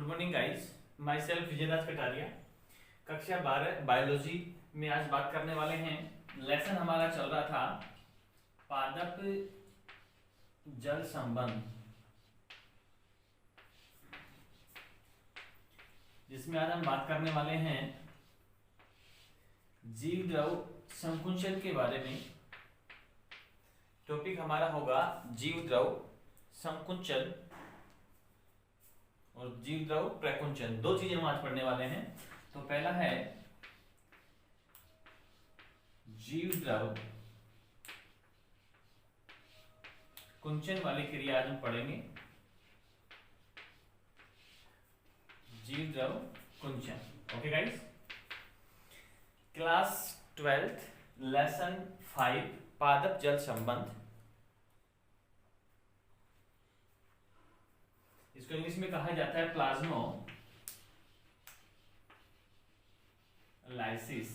Morning guys, my self Vijayraj Kataria. कक्षा 12 biology में आज बात करने वाले हैं। लेसन हमारा चल रहा था पादप जल संबंध, जिसमें आज हम बात करने वाले हैं जीव द्रव संकुचन के बारे में। टॉपिक हमारा होगा जीव द्रव संकुचन और जीव द्रव प्रकुंचन। दो चीजें हम आज पढ़ने वाले हैं। तो पहला है जीव द्रव कुंचन वाली क्रिया आज हम पढ़ेंगे। जीव द्रव कुंचन। ओके गाइस, क्लास 12 लेसन 5 पादप जल संबंध। इसको इंग्लिश में कहा जाता है प्लाज्मोलाइसिस।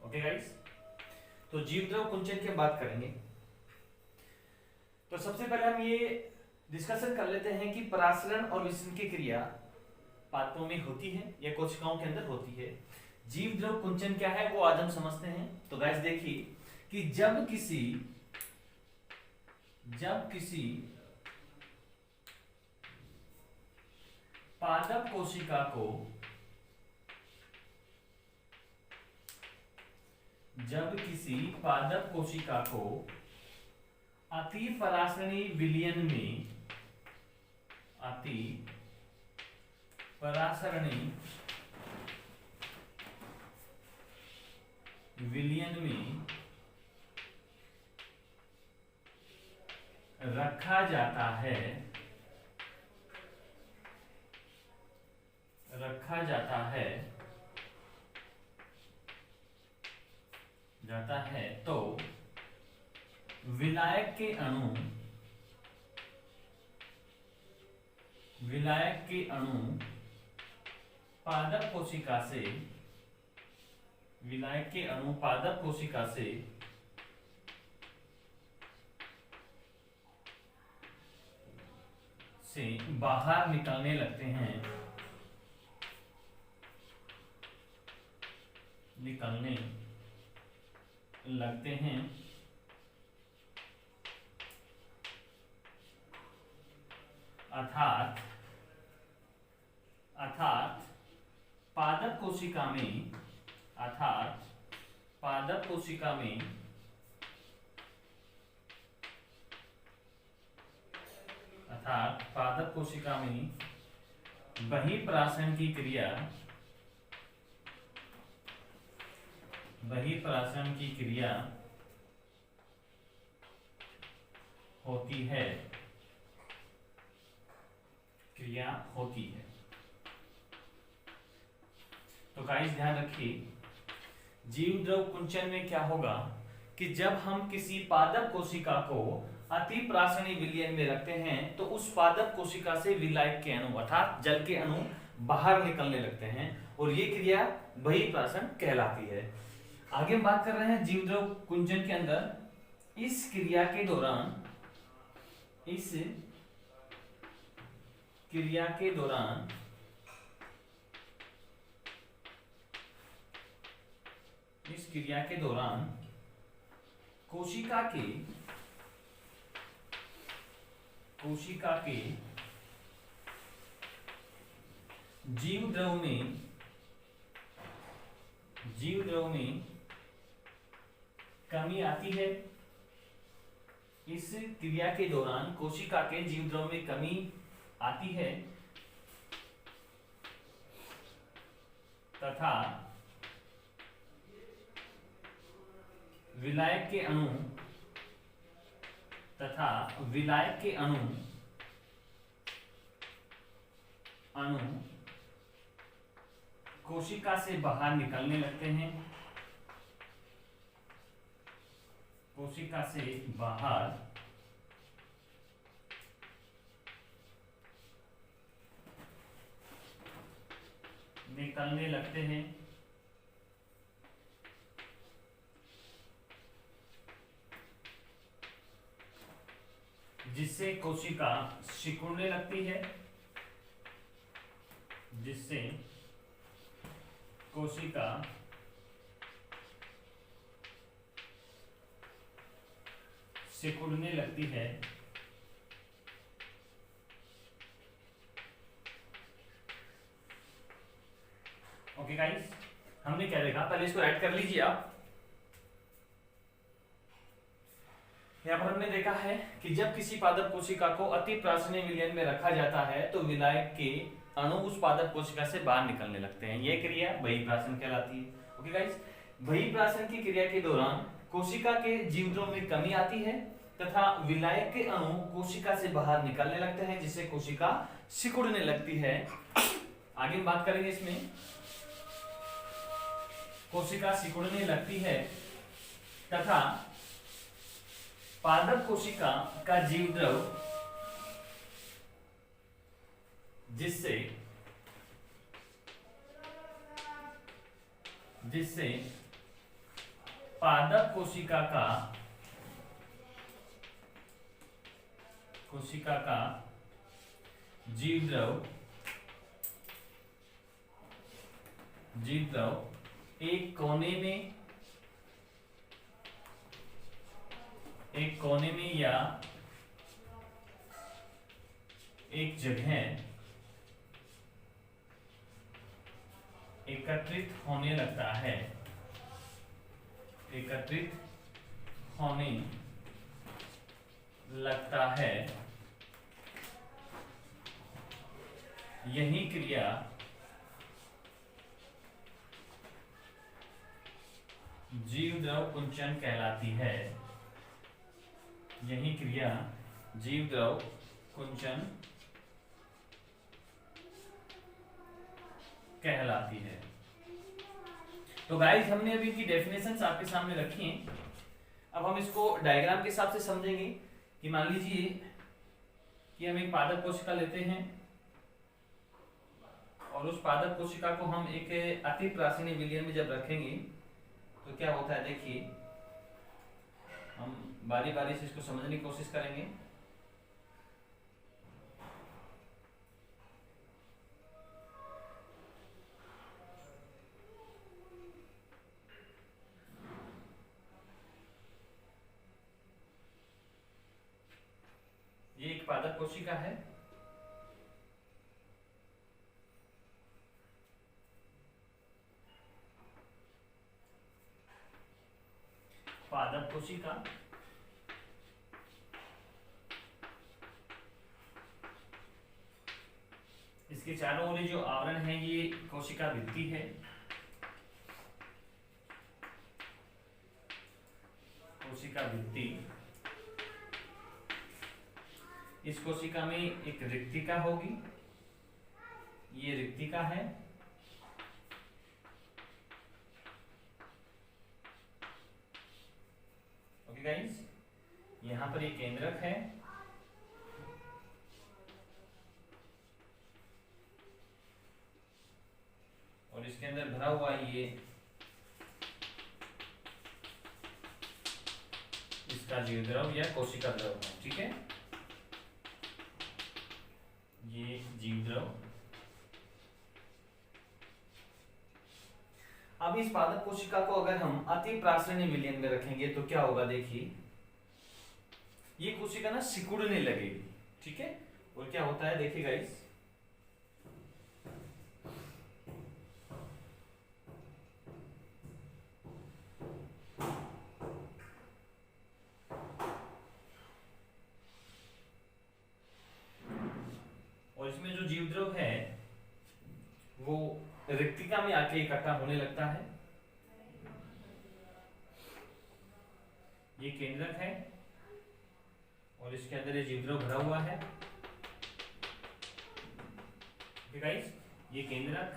ओके गाइस, तो जीव द्रव कुंचन की बात करेंगे। तो सबसे पहले हम ये डिस्कशन कर लेते हैं कि परासरण और विसरण की क्रिया पादपों में होती है या कोशिकाओं के अंदर होती है। जीव द्रव कुंचन क्या है वो आज हम समझते हैं। तो गाइस देखिए कि जब किसी पादप कोशिका को अति परासरणी विलयन में रखा जाता है तो विलायक के अणु पादप कोशिका से बाहर निकलने लगते हैं अर्थात पादप कोशिका में बहिःप्राशन की क्रिया होती है। तो गाइस ध्यान रखिए, जीव द्रव कुंचन में क्या होगा कि जब हम किसी पादप कोशिका को अति प्रासरणी विलयन में रखते हैं तो उस पादप कोशिका से विलायक के अणु अर्थात जल के अणु बाहर निकलने लगते हैं और ये क्रिया बहिःप्राशन कहलाती है। आगे हम बात कर रहे हैं जीव द्रव कुंचन के अंदर इस क्रिया के दौरान कोशिका के जीव द्रव में कमी आती है। इस क्रिया के दौरान कोशिका के जीव द्रव में कमी आती है तथा विलायक के अणु कोशिका से बाहर निकलने लगते हैं। जिससे कोशिका सिकुड़ने लगती है, जिससे कोशिका सिकुड़ने लगती है। ओके गाइस, हमने क्या देखा, पहले इसको राइट कर लीजिए आप। यहाँ पर हमने देखा है कि जब किसी पादप कोशिका को अति प्रासनी विलयन में रखा जाता है तो विलायक के अणु उस पादप कोशिका से बाहर निकलने लगते हैं। यह क्रिया बहिर्प्रासन कहलाती है। ओके गाइस, बहिर्प्रासन की क्रिया के दौरान कोशिका के जीवद्रव्य में कमी आती है तथा विलायक के अणु कोशिका से बाहर निकलने लगते हैं, जिससे कोशिका सिकुड़ने लगती है। आगे हम बात करेंगे इसमें। कोशिका सिकुड़ने लगती है तथा पादप कोशिका का जीवद्रव जिससे पादप कोशिका का जीवद्रव एक कोने में या एक जगह एकत्रित होने लगता है। यही क्रिया जीवद्रव कुंचन कहलाती है। यही क्रिया जीवद्रव कुंचन कहलाती है। तो गाइस, हमने अभी इनकी डेफिनेशंस आपके सामने रखी हैं। अब हम इसको डायग्राम के हिसाब से समझेंगे कि मान लीजिए कि हम एक पादप कोशिका लेते हैं और उस पादप कोशिका को हम एक अति प्रासनी विलयन में जब रखेंगे तो क्या होता है, देखिए हम बारी बारी से इसको समझने की कोशिश करेंगे। ये एक पादप कोशिका है। पादप कोशिका इसके चारों ओर जो आवरण है ये कोशिका भित्ति है। कोशिका भित्ति, इस कोशिका में एक रिक्तिका होगी, ये रिक्तिका है। ओके गाइस, यहां पर एक केंद्रक है और इसके अंदर भरा हुआ ये इसका जीवद्रव या कोशिका द्रव है। ठीक है, ये जीवद्रव। अब इस पादप कोशिका को अगर हम अति प्रासनी विलयन में रखेंगे तो क्या होगा, देखिए ये कोशिका ना सिकुड़ने लगेगी। ठीक है, और क्या होता है देखिए गाइस, और इसमें जो जीवद्रव है वो रिक्तिका में आके इकट्ठा होने लगता है। ये केंद्रक है और इसके अंदर ये जीवद्रव भरा हुआ है। ठीक है गाइस, ये केंद्रक,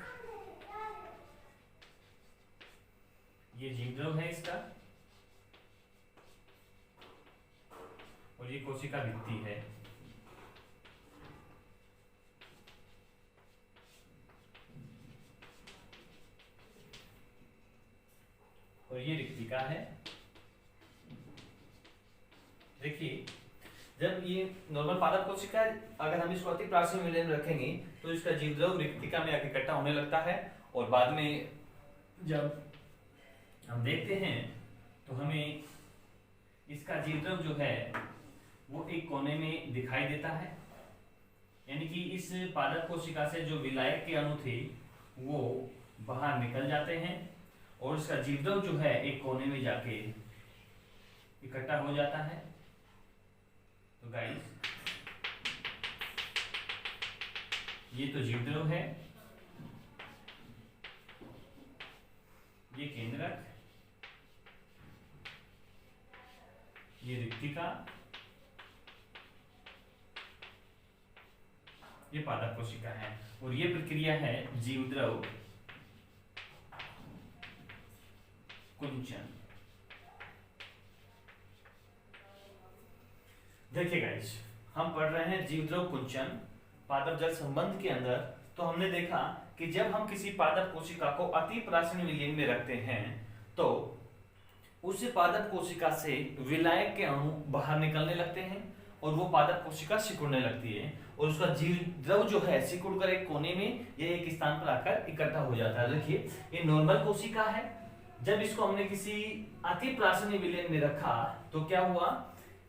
ये जीवद्रव है इसका, और ये कोशिका भित्ति है। और ये रिक्तिका है। देखिए जब ये नॉर्मल पादप कोशिका अगर हम इसको अति प्राचीन विलयन में रखेंगे तो इसका जीवद्रव रिक्तिका में आके इकट्ठा होने लगता है, और बाद में जब हम देखते हैं तो हमें इसका जीवद्रव जो है वो एक कोने में दिखाई देता है, यानी कि इस पादप कोशिका से जो विलायक के अणु थे वो बाहर निकल जाते हैं और इसका जीवद्रव जो है एक कोने में जाके इकट्ठा हो जाता है। तो गाइस ये तो जीवद्रव है, ये केंद्रक, ये रिक्तिका, ये पादप कोशिका है, और ये प्रक्रिया है जीवद्रव कुंचन। देखिए गाइस, हम पढ़ रहे हैं जीवद्रव कुंचन पादप जल संबंध के अंदर। तो हमने देखा कि जब हम किसी पादप कोशिका को अति प्राचीन विलयन में रखते हैं तो उस पादप कोशिका से विलायक के अणु बाहर निकलने लगते हैं और वो पादप कोशिका सिकुड़ने लगती है, और उसका जीवद्रव जो है सिकुड़ कर एक कोने में या एक स्थान पर आकर इकट्ठा हो जाता है। देखिए ये नॉर्मल कोशिका है, जब इसको हमने किसी अति प्राचीन विलयन में रखा तो क्या हुआ,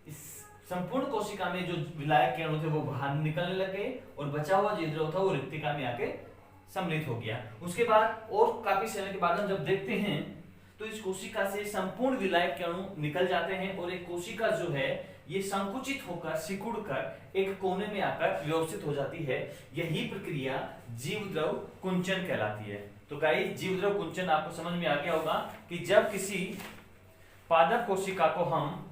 इस संपूर्ण कोशिका में जो विलायक के अणु थे वो बाहर निकलने लगे और बचा हुआ जीवद्रव था वो रिक्तिका में आके सम्मिलित हो गया। उसके बाद और काफी समय के बाद हम जब देखते हैं तो इस कोशिका से संपूर्ण विलायक के अणु निकल जाते हैं और एक कोशिका जो है ये संकुचित होकर सिकुड़कर एक कोने में आकर व्यवस्थित हो जाती है। यही प्रक्रिया जीवद्रव कुंचन कहलाती है। तो गाइस जीवद्रव कुंचन आपको समझ में आ गया होगा कि जब किसी पादप कोशिका को हम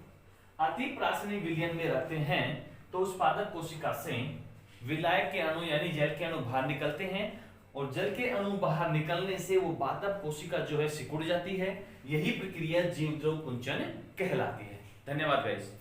अति प्राचीन विलयन में रखते हैं तो उस पादप कोशिका से विलायक के अणु यानी जल के अणु बाहर निकलते हैं, और जल के अणु बाहर निकलने से वो पादप कोशिका जो है सिकुड़ जाती है। यही प्रक्रिया जीवद्रव कुंचन कहलाती है। धन्यवाद गाइस।